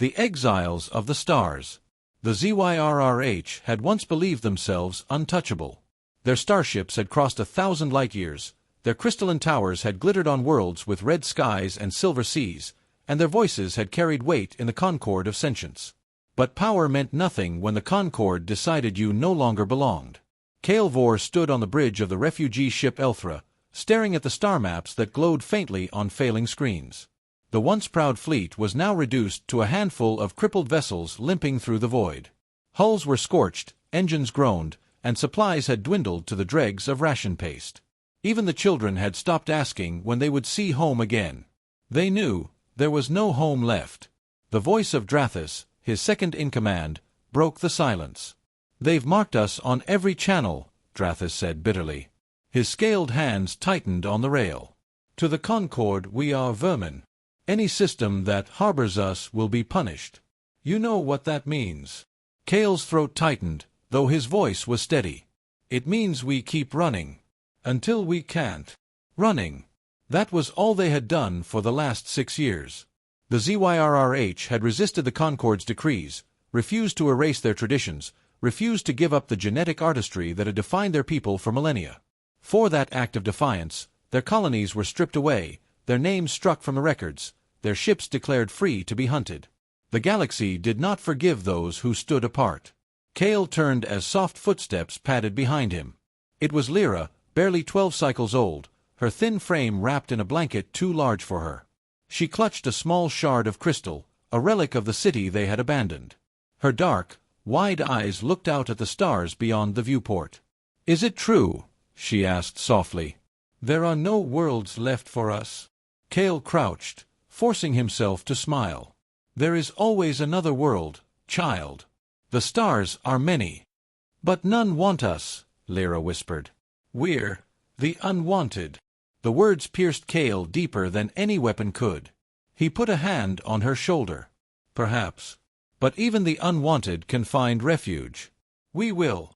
The exiles of the stars. The Zyrrh had once believed themselves untouchable. Their starships had crossed 1,000 light-years, their crystalline towers had glittered on worlds with red skies and silver seas, and their voices had carried weight in the Concord of sentience. But power meant nothing when the Concord decided you no longer belonged. Kael'vor stood on the bridge of the refugee ship Elthra, staring at the star maps that glowed faintly on failing screens. The once proud fleet was now reduced to a handful of crippled vessels limping through the void. Hulls were scorched, engines groaned, and supplies had dwindled to the dregs of ration paste. Even the children had stopped asking when they would see home again. They knew there was no home left. The voice of Drathis, his second-in-command, broke the silence. "They've marked us on every channel," Drathis said bitterly. His scaled hands tightened on the rail. "To the Concord we are vermin. Any system that harbors us will be punished. You know what that means." Kael's throat tightened, though his voice was steady. "It means we keep running. Until we can't." Running. That was all they had done for the last 6 years. The Zyrrh had resisted the Concord's decrees, refused to erase their traditions, refused to give up the genetic artistry that had defined their people for millennia. For that act of defiance, their colonies were stripped away, their names struck from the records, their ships declared free to be hunted. The galaxy did not forgive those who stood apart. Kael turned as soft footsteps padded behind him. It was Lyra, barely 12 cycles old, her thin frame wrapped in a blanket too large for her. She clutched a small shard of crystal, a relic of the city they had abandoned. Her dark, wide eyes looked out at the stars beyond the viewport. "Is it true?" she asked softly. "There are no worlds left for us." Kael crouched, forcing himself to smile. "There is always another world, child. The stars are many. But none want us," Lyra whispered. "We're the unwanted." The words pierced Kael deeper than any weapon could. He put a hand on her shoulder. "Perhaps. But even the unwanted can find refuge. We will."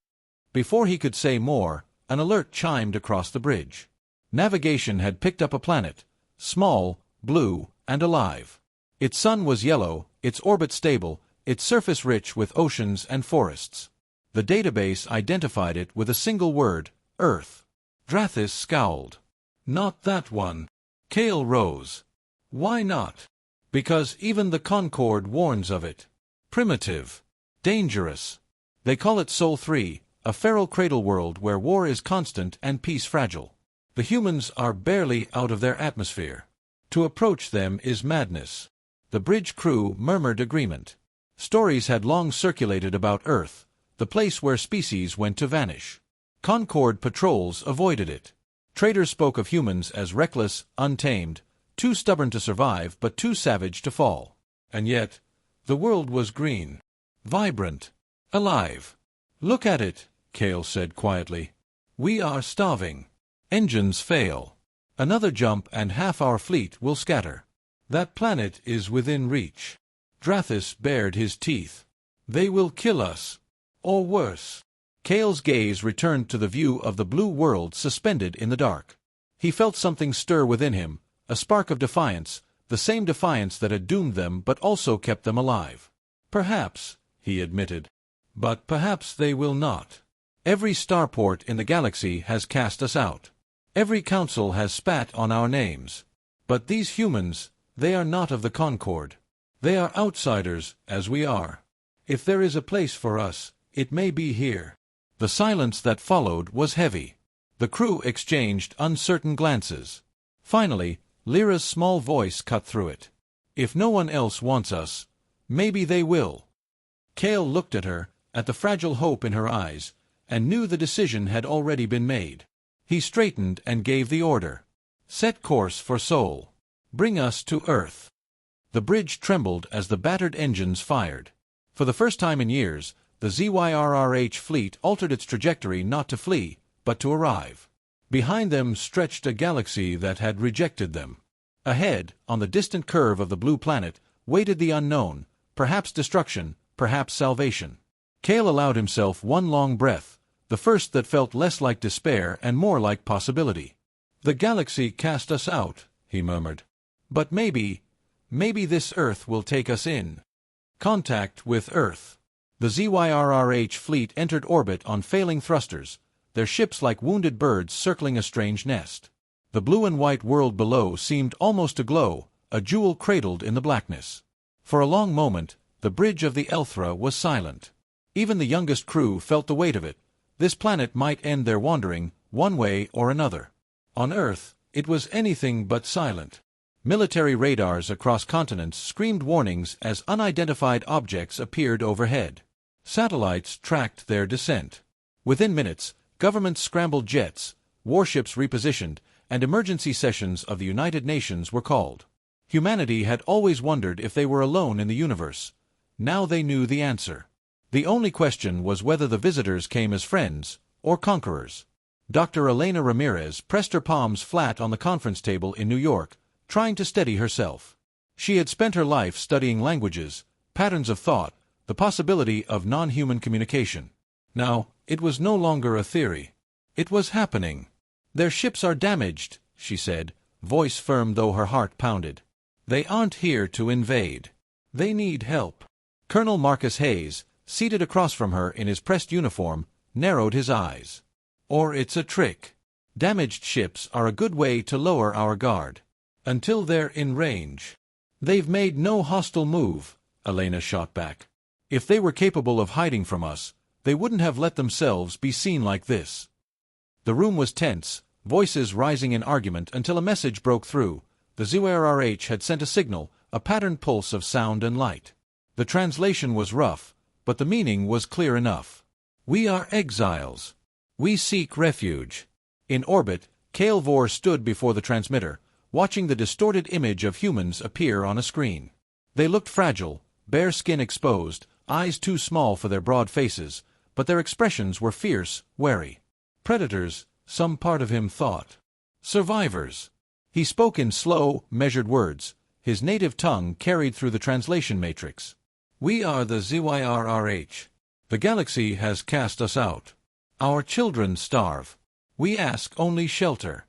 Before he could say more, an alert chimed across the bridge. Navigation had picked up a planet, small, blue, and alive. Its sun was yellow, its orbit stable, its surface rich with oceans and forests. The database identified it with a single word: Earth. Drathis scowled. "Not that one." Kael rose. "Why not?" "Because even the Concord warns of it. Primitive. Dangerous. They call it Sol 3, a feral cradle world where war is constant and peace fragile. The humans are barely out of their atmosphere. To approach them is madness." The bridge crew murmured agreement. Stories had long circulated about Earth, the place where species went to vanish. Concord patrols avoided it. Traders spoke of humans as reckless, untamed, too stubborn to survive but too savage to fall. And yet, the world was green, vibrant, alive. "Look at it," Kael said quietly. "We are starving. Engines fail. Another jump and half our fleet will scatter. That planet is within reach." Drathis bared his teeth. "They will kill us. Or worse." Kael's gaze returned to the view of the blue world suspended in the dark. He felt something stir within him, a spark of defiance, the same defiance that had doomed them but also kept them alive. "Perhaps," he admitted. "But perhaps they will not. Every starport in the galaxy has cast us out. Every council has spat on our names. But these humans, they are not of the Concord. They are outsiders, as we are. If there is a place for us, it may be here." The silence that followed was heavy. The crew exchanged uncertain glances. Finally, Lyra's small voice cut through it. "If no one else wants us, maybe they will." Kael looked at her, at the fragile hope in her eyes, and knew the decision had already been made. He straightened and gave the order. "Set course for Sol. Bring us to Earth." The bridge trembled as the battered engines fired. For the first time in years, the Zyrrh fleet altered its trajectory not to flee, but to arrive. Behind them stretched a galaxy that had rejected them. Ahead, on the distant curve of the blue planet, waited the unknown, perhaps destruction, perhaps salvation. Kael allowed himself one long breath, the first that felt less like despair and more like possibility. "The galaxy cast us out," he murmured. "But maybe this Earth will take us in." Contact with Earth. The Zyrrh fleet entered orbit on failing thrusters, their ships like wounded birds circling a strange nest. The blue and white world below seemed almost aglow, a jewel cradled in the blackness. For a long moment, the bridge of the Elthra was silent. Even the youngest crew felt the weight of it. This planet might end their wandering, one way or another. On Earth, it was anything but silent. Military radars across continents screamed warnings as unidentified objects appeared overhead. Satellites tracked their descent. Within minutes, governments scrambled jets, warships repositioned, and emergency sessions of the United Nations were called. Humanity had always wondered if they were alone in the universe. Now they knew the answer. The only question was whether the visitors came as friends or conquerors. Dr. Elena Ramirez pressed her palms flat on the conference table in New York, trying to steady herself. She had spent her life studying languages, patterns of thought, the possibility of non-human communication. Now, it was no longer a theory. It was happening. "Their ships are damaged," she said, voice firm though her heart pounded. "They aren't here to invade. They need help." Colonel Marcus Hayes, seated across from her in his pressed uniform, narrowed his eyes. "Or it's a trick. Damaged ships are a good way to lower our guard. Until they're in range." "They've made no hostile move," Elena shot back. "If they were capable of hiding from us, they wouldn't have let themselves be seen like this." The room was tense, voices rising in argument until a message broke through. The Zyrrh had sent a signal, a patterned pulse of sound and light. The translation was rough, but the meaning was clear enough. "We are exiles. We seek refuge." In orbit, Kael'vor stood before the transmitter, watching the distorted image of humans appear on a screen. They looked fragile, bare skin exposed, eyes too small for their broad faces, but their expressions were fierce, wary. Predators, some part of him thought. Survivors. He spoke in slow, measured words, his native tongue carried through the translation matrix. "We are the Zyrrh. The galaxy has cast us out. Our children starve. We ask only shelter."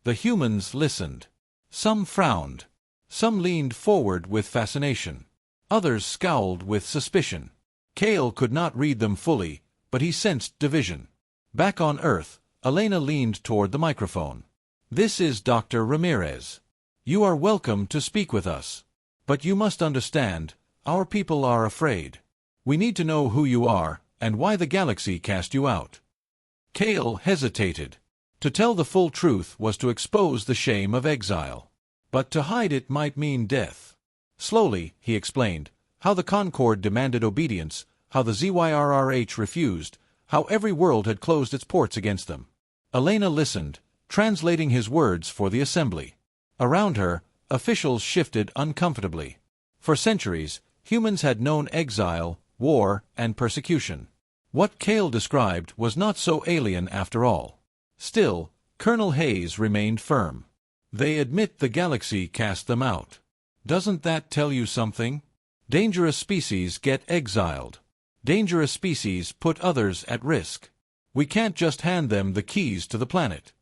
The humans listened. Some frowned. Some leaned forward with fascination. Others scowled with suspicion. Kael could not read them fully, but he sensed division. Back on Earth, Elena leaned toward the microphone. "This is Dr. Ramirez. You are welcome to speak with us. But you must understand, our people are afraid. We need to know who you are, and why the galaxy cast you out." Kael hesitated. To tell the full truth was to expose the shame of exile. But to hide it might mean death. Slowly, he explained, how the Concord demanded obedience, how the Zyrrh refused, how every world had closed its ports against them. Elena listened, translating his words for the assembly. Around her, officials shifted uncomfortably. For centuries, humans had known exile, war, and persecution. What Kael described was not so alien after all. Still, Colonel Hayes remained firm. "They admit the galaxy cast them out. Doesn't that tell you something? Dangerous species get exiled. Dangerous species put others at risk. We can't just hand them the keys to the planet."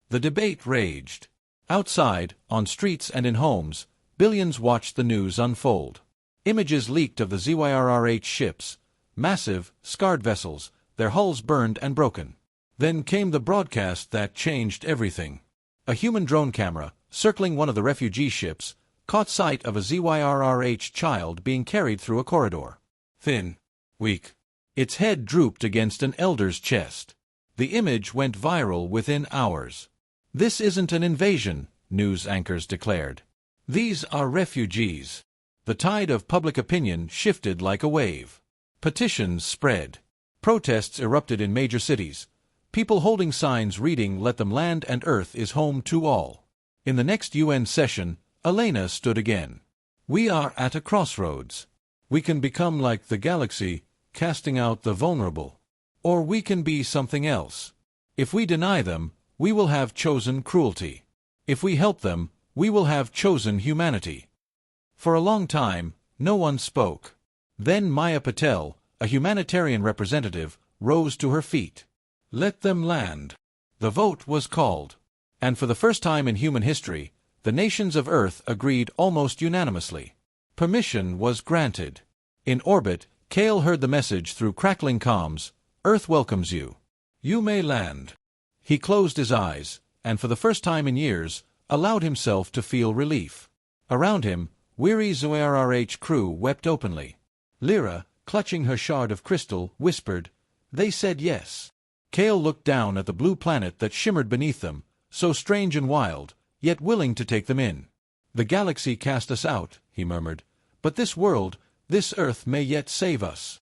The debate raged. Outside, on streets and in homes, billions watched the news unfold. Images leaked of the Zyrrh ships, massive, scarred vessels, their hulls burned and broken. Then came the broadcast that changed everything. A human drone camera, circling one of the refugee ships, caught sight of a Zyrrh child being carried through a corridor. Thin, weak. Its head drooped against an elder's chest. The image went viral within hours. "This isn't an invasion," news anchors declared. "These are refugees." The tide of public opinion shifted like a wave. Petitions spread. Protests erupted in major cities. People holding signs reading "Let them land and Earth is home to all." In the next UN session, Elena stood again. "We are at a crossroads. We can become like the galaxy, casting out the vulnerable. Or we can be something else. If we deny them, we will have chosen cruelty. If we help them, we will have chosen humanity." For a long time, no one spoke. Then Maya Patel, a humanitarian representative, rose to her feet. "Let them land." The vote was called. And for the first time in human history, the nations of Earth agreed almost unanimously. Permission was granted. In orbit, Kale heard the message through crackling comms, "Earth welcomes you. You may land." He closed his eyes, and for the first time in years, allowed himself to feel relief. Around him, weary Zyrrh crew wept openly. Lyra, clutching her shard of crystal, whispered, "They said yes." Kale looked down at the blue planet that shimmered beneath them, so strange and wild, yet willing to take them in. "The galaxy cast us out," he murmured, "but this world, this Earth may yet save us."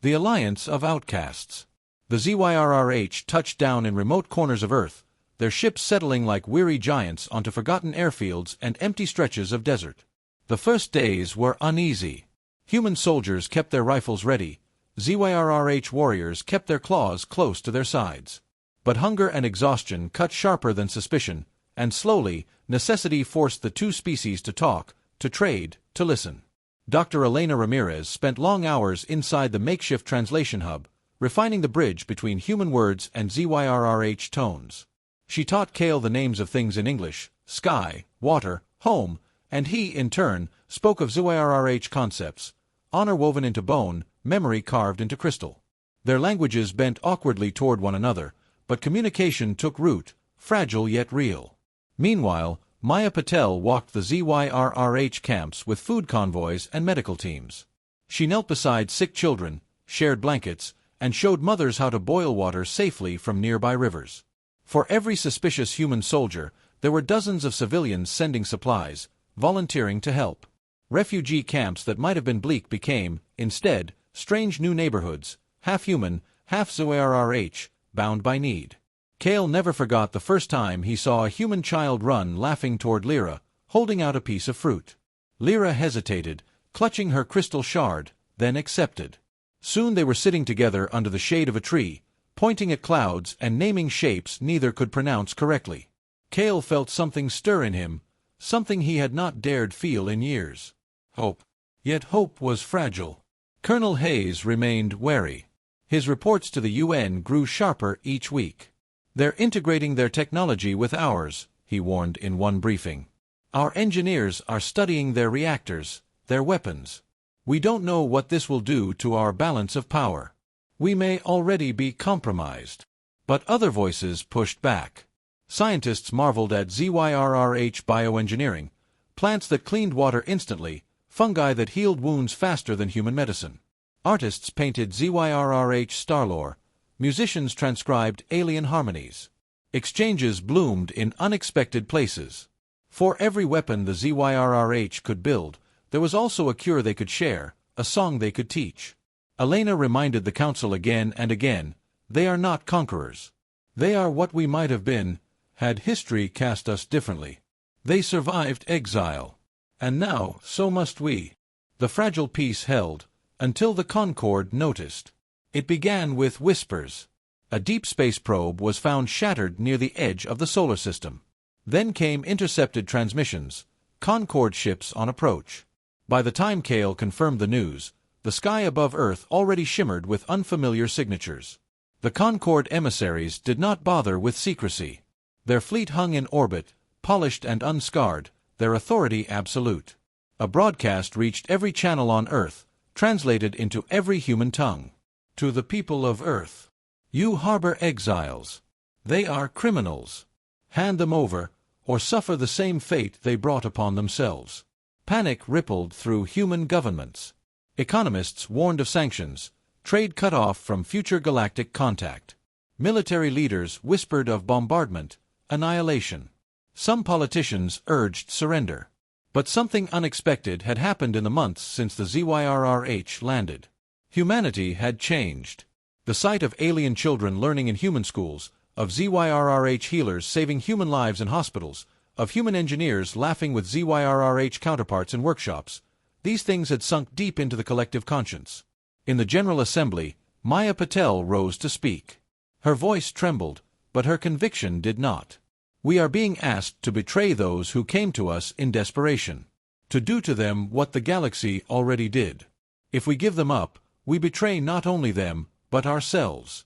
The Alliance of Outcasts. The Zyrrh touched down in remote corners of Earth, their ships settling like weary giants onto forgotten airfields and empty stretches of desert. The first days were uneasy. Human soldiers kept their rifles ready, Zyrrh warriors kept their claws close to their sides. But hunger and exhaustion cut sharper than suspicion, and slowly, necessity forced the two species to talk, to trade, to listen. Dr. Elena Ramirez spent long hours inside the makeshift translation hub, refining the bridge between human words and Zyrrh tones. She taught Kale the names of things in English, sky, water, home, and he, in turn, spoke of Zyrrh concepts, honor woven into bone, memory carved into crystal. Their languages bent awkwardly toward one another, but communication took root, fragile yet real. Meanwhile, Maya Patel walked the Zyrrh camps with food convoys and medical teams. She knelt beside sick children, shared blankets, and showed mothers how to boil water safely from nearby rivers. For every suspicious human soldier, there were dozens of civilians sending supplies, volunteering to help. Refugee camps that might have been bleak became, instead, strange new neighborhoods, half human, half Zyrrh, bound by need. Kale never forgot the first time he saw a human child run laughing toward Lyra, holding out a piece of fruit. Lyra hesitated, clutching her crystal shard, then accepted. Soon they were sitting together under the shade of a tree, pointing at clouds and naming shapes neither could pronounce correctly. Kale felt something stir in him, something he had not dared feel in years. Hope. Yet hope was fragile. Colonel Hayes remained wary. His reports to the UN grew sharper each week. "They're integrating their technology with ours," he warned in one briefing. "Our engineers are studying their reactors, their weapons. We don't know what this will do to our balance of power. We may already be compromised." But other voices pushed back. Scientists marveled at Zyrrh bioengineering, plants that cleaned water instantly, fungi that healed wounds faster than human medicine. Artists painted Zyrrh starlore, musicians transcribed alien harmonies. Exchanges bloomed in unexpected places. For every weapon the Zyrrh could build, there was also a cure they could share, a song they could teach. Elena reminded the council again and again, they are not conquerors. They are what we might have been, had history cast us differently. They survived exile. And now, so must we. The fragile peace held, until the Concord noticed. It began with whispers. A deep space probe was found shattered near the edge of the solar system. Then came intercepted transmissions, Concord ships on approach. By the time Kale confirmed the news, the sky above Earth already shimmered with unfamiliar signatures. The Concord emissaries did not bother with secrecy. Their fleet hung in orbit, polished and unscarred, their authority absolute. A broadcast reached every channel on Earth, translated into every human tongue. To the people of Earth. You harbor exiles. They are criminals. Hand them over, or suffer the same fate they brought upon themselves. Panic rippled through human governments. Economists warned of sanctions, trade cut off from future galactic contact. Military leaders whispered of bombardment, annihilation. Some politicians urged surrender. But something unexpected had happened in the months since the Zyrrh landed. Humanity had changed. The sight of alien children learning in human schools, of Zyrrh healers saving human lives in hospitals, of human engineers laughing with Zyrrh counterparts in workshops, these things had sunk deep into the collective conscience. In the General Assembly, Maya Patel rose to speak. Her voice trembled, but her conviction did not. We are being asked to betray those who came to us in desperation. To do to them what the galaxy already did. If we give them up, we betray not only them, but ourselves.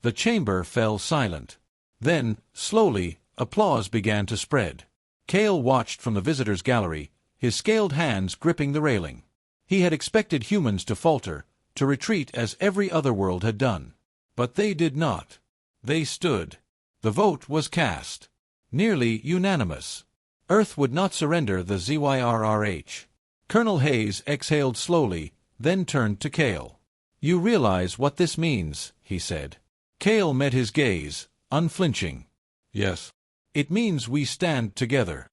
The chamber fell silent. Then, slowly, applause began to spread. Kale watched from the visitors' gallery, his scaled hands gripping the railing. He had expected humans to falter, to retreat as every other world had done. But they did not. They stood. The vote was cast. Nearly unanimous. Earth would not surrender the Zyrrh. Colonel Hayes exhaled slowly, then turned to Cale. "You realize what this means," he said. Cale met his gaze, unflinching. "Yes. It means we stand together."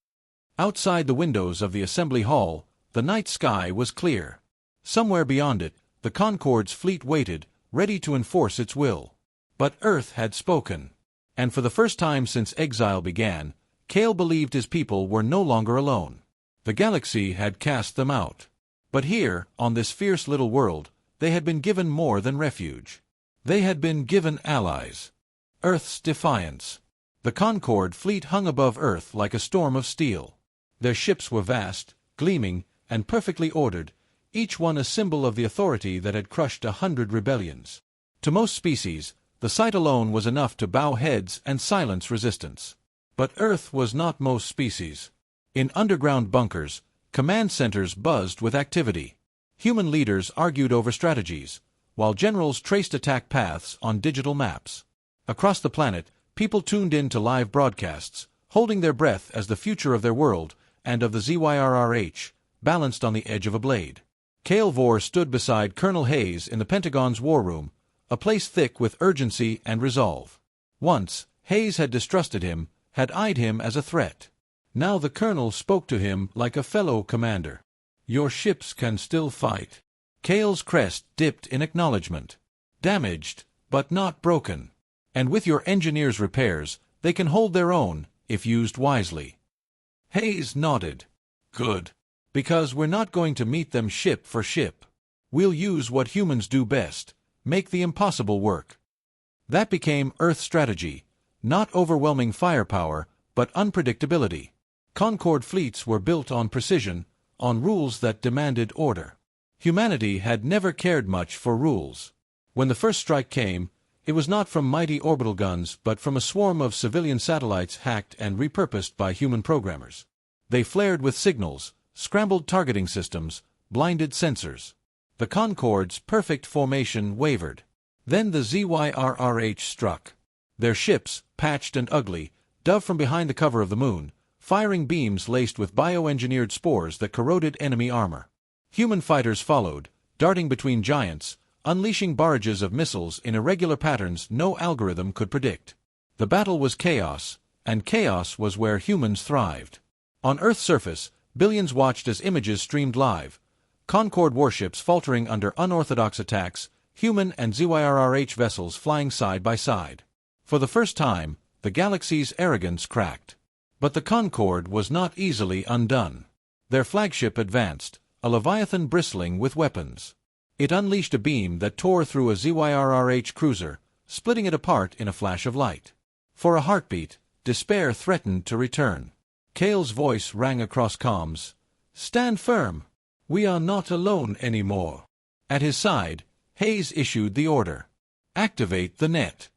Outside the windows of the assembly hall, the night sky was clear. Somewhere beyond it, the Concord's fleet waited, ready to enforce its will. But Earth had spoken. And for the first time since exile began, Cale believed his people were no longer alone. The galaxy had cast them out. But here, on this fierce little world, they had been given more than refuge. They had been given allies. Earth's defiance. The Concord fleet hung above Earth like a storm of steel. Their ships were vast, gleaming, and perfectly ordered, each one a symbol of the authority that had crushed 100 rebellions. To most species, the sight alone was enough to bow heads and silence resistance. But Earth was not most species. In underground bunkers, command centers buzzed with activity. Human leaders argued over strategies, while generals traced attack paths on digital maps. Across the planet, people tuned in to live broadcasts, holding their breath as the future of their world and of the Zyrrh balanced on the edge of a blade. Cale Vore stood beside Colonel Hayes in the Pentagon's war room, a place thick with urgency and resolve. Once, Hayes had distrusted him, had eyed him as a threat. Now the colonel spoke to him like a fellow commander. "Your ships can still fight." Cale's crest dipped in acknowledgement. "Damaged, but not broken. And with your engineers' repairs, they can hold their own, if used wisely." Hayes nodded. "Good. Because we're not going to meet them ship for ship. We'll use what humans do best, make the impossible work." That became Earth's strategy, not overwhelming firepower, but unpredictability. Concord fleets were built on precision, on rules that demanded order. Humanity had never cared much for rules. When the first strike came, it was not from mighty orbital guns but from a swarm of civilian satellites hacked and repurposed by human programmers. They flared with signals, scrambled targeting systems, blinded sensors. The Concord's perfect formation wavered. Then the Zyrrh struck. Their ships, patched and ugly, dove from behind the cover of the moon, firing beams laced with bioengineered spores that corroded enemy armor. Human fighters followed, darting between giants, unleashing barrages of missiles in irregular patterns no algorithm could predict. The battle was chaos, and chaos was where humans thrived. On Earth's surface, billions watched as images streamed live. Concord warships faltering under unorthodox attacks, human and Zyrrh vessels flying side by side. For the first time, the galaxy's arrogance cracked. But the Concord was not easily undone. Their flagship advanced, a leviathan bristling with weapons. It unleashed a beam that tore through a Zyrrh cruiser, splitting it apart in a flash of light. For a heartbeat, despair threatened to return. Cale's voice rang across comms. "Stand firm. We are not alone anymore." At his side, Hayes issued the order. "Activate the net."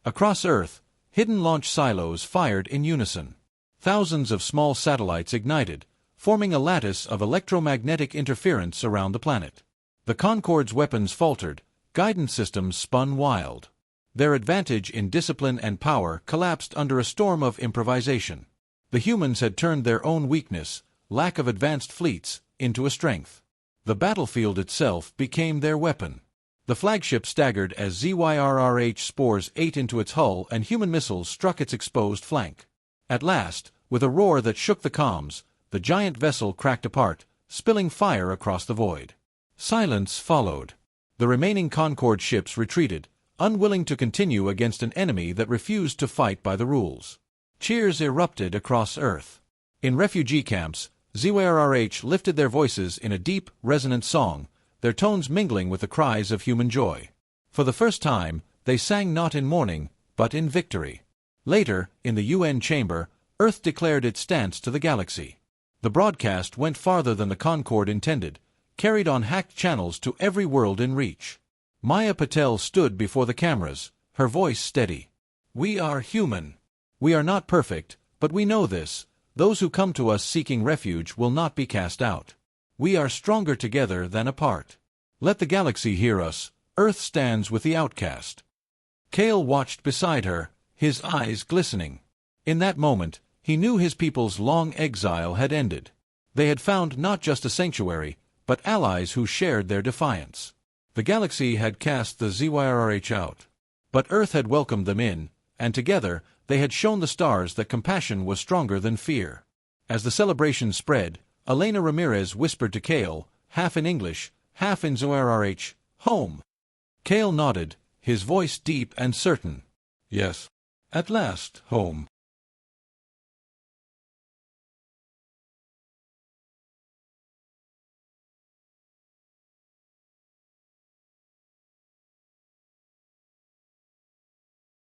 Across Earth, hidden launch silos fired in unison. Thousands of small satellites ignited, forming a lattice of electromagnetic interference around the planet. The Concord's weapons faltered, guidance systems spun wild. Their advantage in discipline and power collapsed under a storm of improvisation. The humans had turned their own weakness, lack of advanced fleets, into a strength. The battlefield itself became their weapon. The flagship staggered as Zyrrh spores ate into its hull and human missiles struck its exposed flank. At last, with a roar that shook the comms, the giant vessel cracked apart, spilling fire across the void. Silence followed. The remaining Concord ships retreated, unwilling to continue against an enemy that refused to fight by the rules. Cheers erupted across Earth. In refugee camps, Zyrrh lifted their voices in a deep, resonant song, their tones mingling with the cries of human joy. For the first time, they sang not in mourning, but in victory. Later, in the UN chamber, Earth declared its stance to the galaxy. The broadcast went farther than the Concord intended, carried on hacked channels to every world in reach. Maya Patel stood before the cameras, her voice steady. "We are human. We are not perfect, but we know this. Those who come to us seeking refuge will not be cast out. We are stronger together than apart. Let the galaxy hear us. Earth stands with the outcast. Kale watched beside her, his eyes glistening. In that moment, he knew his people's long exile had ended. They had found not just a sanctuary, but allies who shared their defiance. The galaxy had cast the Zyrrh out. But Earth had welcomed them in, and together, they had shown the stars that compassion was stronger than fear. As the celebration spread, Elena Ramirez whispered to Kale, half in English, half in Zyrrh, "Home." Kale nodded, his voice deep and certain. "Yes. At last, home."